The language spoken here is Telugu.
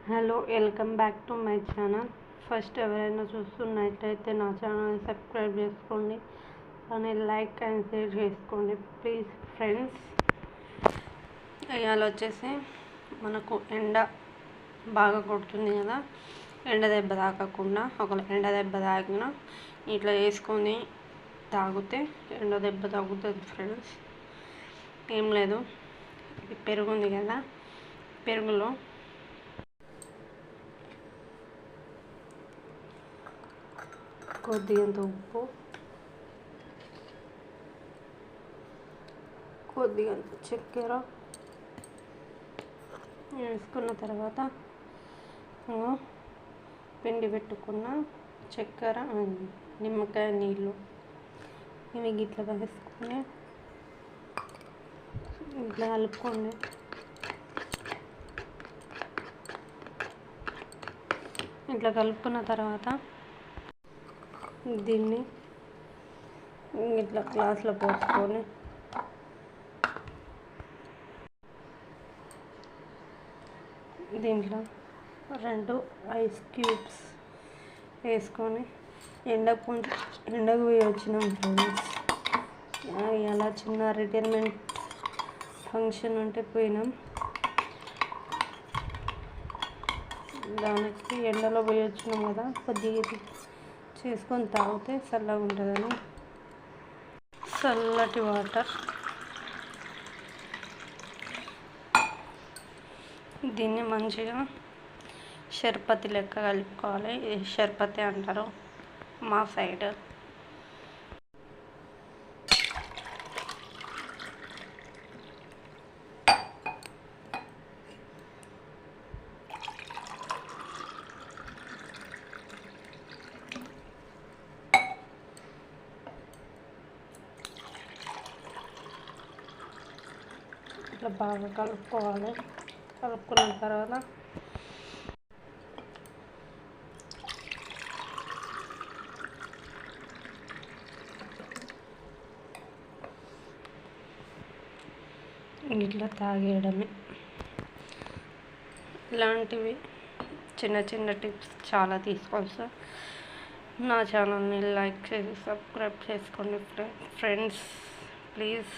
Hello, welcome back to my channel. First ఎవరైనా చూస్తున్నట్టయితే నా ఛానల్ని సబ్స్క్రైబ్ చేసుకోండి అని లైక్ అండ్ షేర్ చేసుకోండి ప్లీజ్ ఫ్రెండ్స్. ఇవాళ వచ్చేసి మనకు ఎండ బాగా కొడుతుంది కదా, ఎండ దెబ్బ తాకకుండా ఒకవేళ ఎండ దెబ్బ తాకినా ఇట్లా వేసుకొని తాగితే ఎండ దెబ్బ తాగుతుంది ఫ్రెండ్స్. ఏం లేదు, పెరుగు ఉంది కదా, పెరుగులో కొద్దిగంత ఉప్పు, కొద్దిగంత చక్కెర వేసుకున్న తర్వాత పిండి పెట్టుకున్న చక్కెర నిమ్మకాయ నీళ్ళు ఇవి ఇట్లా వేసుకొని ఇట్లా కలుపుకోండి. ఇట్లా కలుపుకున్న తర్వాత దీన్ని ఇట్లా గ్లాస్లో పోసుకొని దీంట్లో 2 ఐస్ క్యూబ్స్ వేసుకొని ఎండకు పోయి వచ్చినాం ఫ్రెండ్స్. అలా చిన్న రిటైర్మెంట్ ఫంక్షన్ అంటే పోయినాం, దానికి ఎండలో పోయి వచ్చినాం కదా, కొద్దిగా చేసుకొని తాగితే చల్లగా ఉంటుందని చల్లటి వాటర్ దీన్ని మంచిగా షర్బత్ లెక్క కలుపుకోవాలి. షర్బత్ అంటారు మా సైడ్. ఇట్లా బాగా కలుపుకోవాలి. కలుపుకున్న తర్వాత ఇట్లా తాగేయడమే. ఇలాంటివి చిన్న చిన్న టిప్స్ చాలా తీసుకోవచ్చు. నా ఛానల్ని లైక్ చేసి సబ్స్క్రైబ్ చేసుకోండి ఫ్రెండ్స్ ప్లీజ్.